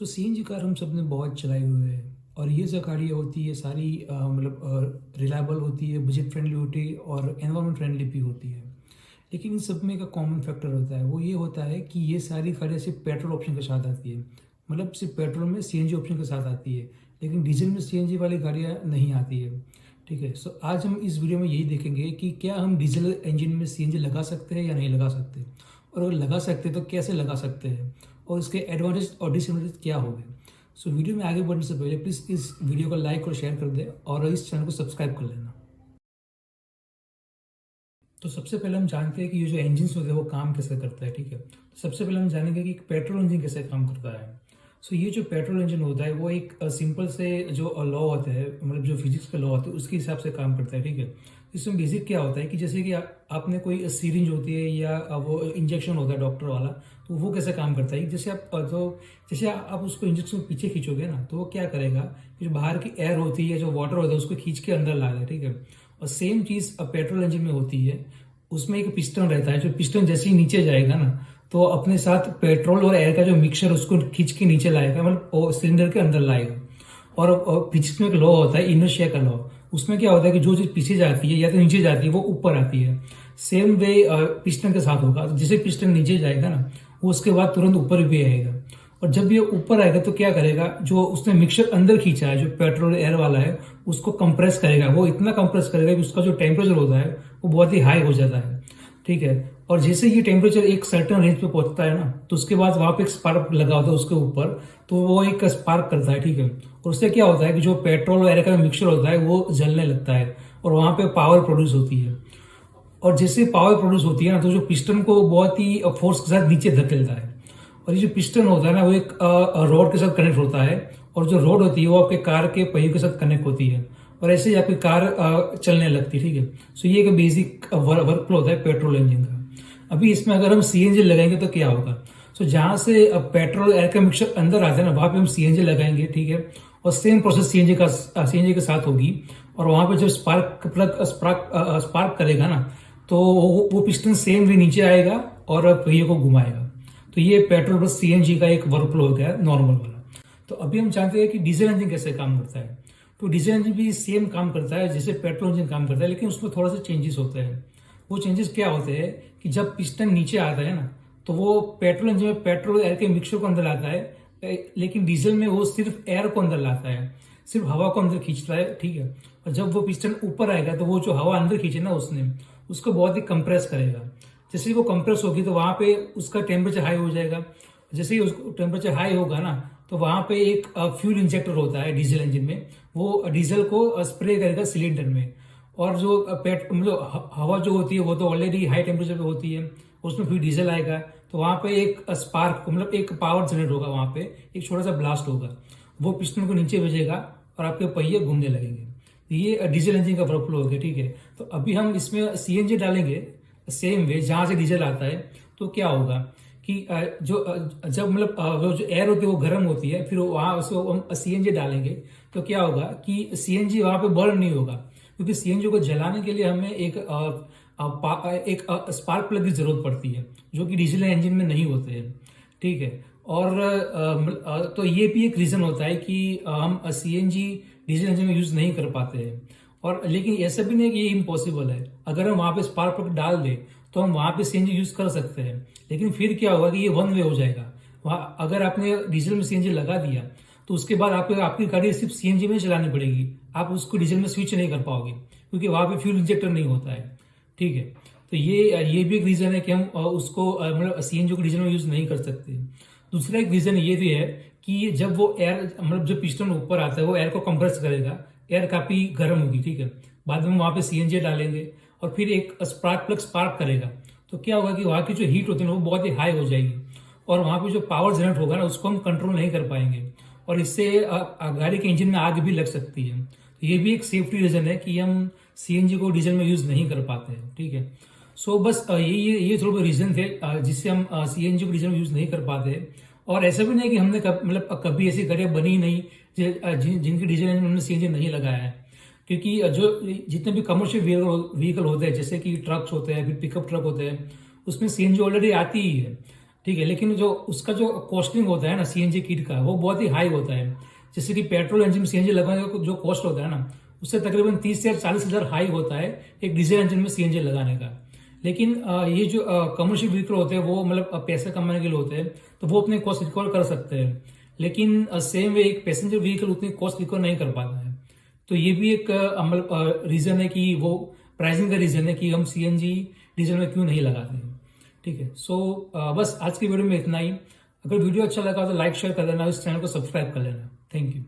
CNG car हम सब ने बहुत चलाई हुई है और ये जो गाड़ियाँ होती है सारी रिलायबल होती है, बजट फ्रेंडली होती है और एनवायरमेंट फ्रेंडली भी होती है। लेकिन इन सब में एक कॉमन फैक्टर होता है, वो ये होता है कि ये सारी गाड़ियाँ सिर्फ पेट्रोल ऑप्शन के साथ आती है। मतलब सिर्फ पेट्रोल में सीएनजी ऑप्शन के साथ आती है, लेकिन डीजल में सीएनजी वाली गाड़ियाँ नहीं आती है। ठीक है, सो आज हम इस वीडियो में यही देखेंगे कि क्या हम डीजल इंजन में सीएनजी लगा सकते हैं या नहीं लगा सकते, और अगर लगा सकते हैं तो कैसे लगा सकते हैं, और इसके एडवांटेज और डिसएडवांटेज क्या होंगे। वीडियो में आगे बढ़ने से पहले प्लीज़ इस वीडियो को लाइक और शेयर कर दें और इस चैनल को सब्सक्राइब कर लेना। तो सबसे पहले हम जानते हैं कि ये जो इंजन होते हैं वो काम कैसे करता है। ठीक है, तो सबसे पहले हम जानेंगे कि पेट्रोल इंजन कैसे काम करता है। ये जो पेट्रोल इंजन होता है वो एक सिंपल से जो लॉ होता है, मतलब जो फिजिक्स का लॉ होता है उसके हिसाब से काम करता है। ठीक है, इसमें बेसिक क्या होता है कि जैसे कि आपने कोई सीरिंज होती है या वो इंजेक्शन होता है डॉक्टर वाला, तो वो कैसे काम करता है। जैसे आप उसको इंजेक्शन पीछे खींचोगे ना, तो वो क्या करेगा कि जो बाहर की एयर होती है, जो वाटर होता है, उसको खींच के अंदर ला दे। ठीक है, और सेम चीज पेट्रोल इंजन में होती है। उसमें एक पिस्टन रहता है, जो पिस्टन जैसे ही नीचे जाएगा ना, तो अपने साथ पेट्रोल और एयर का जो मिक्सचर उसको खींच के नीचे लाएगा, मतलब सिलेंडर के अंदर लाएगा। और फिजिक्स में एक लॉ होता है, इनर्शिया का लॉ। उसमें क्या होता है कि जो चीज पीछे जाती है या तो नीचे जाती है वो ऊपर आती है। सेम वे पिस्टन के साथ होगा। जैसे पिस्टन नीचे जाएगा ना, वो उसके बाद तुरंत ऊपर भी आएगा। और जब ये ऊपर आएगा तो क्या करेगा, जो उसने मिक्सचर अंदर खींचा है, जो पेट्रोल एयर वाला है, उसको कंप्रेस करेगा। वो इतना कंप्रेस करेगा कि उसका जो टेम्परेचर होता है वो बहुत ही हाई हो जाता है। ठीक है, और जैसे ये टेम्परेचर एक सर्टेन रेंज पे पहुंचता है ना, तो उसके बाद वहां पे एक स्पार्क लगा होता है उसके ऊपर, तो वो एक स्पार्क करता है। ठीक है, और उससे क्या होता है कि जो पेट्रोल और एयर का मिक्सचर होता है वो जलने लगता है और वहां पे पावर प्रोड्यूस होती है। और जैसे पावर प्रोड्यूस होती है ना, तो जो पिस्टन को बहुत ही फोर्स के साथ नीचे धकेलता है। और ये जो पिस्टन होता है ना, वो एक रॉड के साथ कनेक्ट होता है, और जो रॉड होती है वो आपके कार के पहिए के साथ कनेक्ट होती है, और ऐसे ही आपकी कार चलने लगती है। ठीक है, ये एक बेसिक वर्क फ्लो होता है पेट्रोल इंजन का। अभी इसमें अगर हम सीएनजी लगाएंगे तो क्या होगा। जहां से पेट्रोल एयर का मिक्सचर अंदर आता है ना, वहां पे हम सीएनजी लगाएंगे। ठीक है, और सेम प्रोसेस सीएनजी के साथ होगी। और वहां पे जब स्पार्क करेगा ना, तो वो पिस्टन सेम वे नीचे आएगा और पहिए को घुमाएगा। तो ये पेट्रोल प्लस सीएनजी का एक वर्क फ्लो हो गया नॉर्मल वाला। तो अभी हम जानते हैं कि डीजल इंजन कैसे काम करता है। तो डीजल इंजन भी सेम काम करता है जैसे पेट्रोल इंजन काम करता है, लेकिन उसमें थोड़ा सा चेंजेस होते हैं। वो चेंजेस क्या होते हैं कि जब पिस्टन नीचे आता है ना, तो वो पेट्रोल इंजन में पेट्रोल एयर के मिक्सचर को अंदर लाता है, लेकिन डीजल में वो सिर्फ एयर को अंदर लाता है, सिर्फ हवा को अंदर खींचता है। ठीक है, और जब वो पिस्टन ऊपर आएगा तो वो जो हवा अंदर खींचे ना उसने, उसको बहुत ही कंप्रेस करेगा। जैसे ही वो कंप्रेस होगी तो वहां पे उसका टेम्परेचर हाई हो जाएगा। जैसे ही उसको टेम्परेचर हाई होगा ना, तो वहां पे एक फ्यूल इंजेक्टर होता है डीजल इंजन में, वो डीजल को स्प्रे करेगा सिलेंडर में। और जो मतलब हवा जो होती है वो तो ऑलरेडी हाई टेम्परेचर पे होती है, उसमें फिर डीजल आएगा, तो वहां पे एक स्पार्क मतलब एक पावर जनरेट होगा, वहां पे एक छोटा सा ब्लास्ट होगा, वो पिस्टन को नीचे भेजेगा और आपके पहिए घूमने लगेंगे। ये डीजल इंजन का वर्क फ्लो हो गया। ठीक है, तो अभी हम इसमें सीएनजी डालेंगे सेम वे जहां से डीजल आता है। तो क्या होगा कि जब मतलब वो जो एयर होती है वो गर्म होती है, फिर वहां उसको हम सीएनजी डालेंगे, तो क्या होगा कि सीएनजी वहां पे बर्न नहीं होगा, क्योंकि सीएनजी को जलाने के लिए हमें एक स्पार्क प्लग की जरूरत पड़ती है, जो कि डीजल इंजन में नहीं होते हैं। ठीक है, और तो ये भी एक रीजन होता है कि हम सीएनजी डीजल इंजन में यूज नहीं कर पाते हैं। और लेकिन ऐसा भी नहीं कि ये इम्पॉसिबल है। अगर हम वहां पे स्पार्क प्लग डाल दें तो हम वहां पे सीएनजी यूज कर सकते हैं, लेकिन फिर क्या होगा कि ये वन वे हो जाएगा। वहां अगर आपने डीजल में सीएनजी लगा दिया, तो उसके बाद आपको आपकी गाड़ी सिर्फ सीएनजी में चलानी पड़ेगी, आप उसको डीजल में स्विच नहीं कर पाओगे, क्योंकि वहां पे फ्यूल इंजेक्टर नहीं होता है। ठीक है, तो ये भी एक रीजन है कि हम उसको मतलब सीएनजी को डीजल में यूज नहीं कर सकते। दूसरा एक रीजन ये भी है कि जब वो एयर मतलब जब पिस्टन ऊपर आता है, वो एयर को कंप्रेस करेगा, एयर काफी गर्म होगी। ठीक है, बाद में वहां पे सीएनजी डालेंगे और फिर एक स्पार्क प्लग स्पार्क करेगा, तो क्या होगा कि वहां की जो हीट होती है ना वो बहुत ही हाई हो जाएगी, और वहां पे जो पावर जनरेट होगा ना उसको हम कंट्रोल नहीं कर पाएंगे, और इससे गाड़ी के इंजन में आग भी लग सकती है। तो ये भी एक सेफ्टी रीजन है कि हम सीएनजी को डीजल में यूज नहीं कर पाते हैं। ठीक है, बस ये थोड़े रीजन थे जिससे हम सीएनजी को डीजल में यूज नहीं कर पाते। और ऐसा भी नहीं कि हमने मतलब कभी ऐसी गाड़ियां बनी ही नहीं जिनकी डीजल इंजन हमने सीएनजी नहीं लगाया है, क्योंकि जो जितने भी कमर्शियल व्हीकल होते हैं, जैसे कि ट्रक्स होते हैं, फिर पिकअप ट्रक होते हैं, उसमें सीएनजी ऑलरेडी आती ही है। ठीक है, लेकिन जो उसका जो कॉस्टिंग होता है ना सीएनजी किट का, वो बहुत ही हाई होता है। जैसे कि पेट्रोल इंजन में सीएनजी लगाने का जो कॉस्ट होता है ना, उससे तकरीबन 30 से 40 हजार हाई होता है एक डीजल इंजन में सीएनजी लगाने का। लेकिन ये जो कमर्शियल व्हीकल होते हैं वो मतलब पैसे कमाने के लिए होते हैं, तो वो अपने कॉस्ट रिकवर कर सकते हैं। लेकिन सेम वे एक पैसेंजर व्हीकल उतनी कॉस्ट रिकवर नहीं कर पाता है। तो ये भी एक मतलब रीजन है कि वो प्राइसिंग का रीजन है कि हम सीएनजी डीजल में क्यों नहीं लगाते हैं। ठीक है, सो बस आज की वीडियो में इतना ही। अगर वीडियो अच्छा लगा तो लाइक शेयर कर लेना, इस चैनल को सब्सक्राइब कर लेना। Thank you.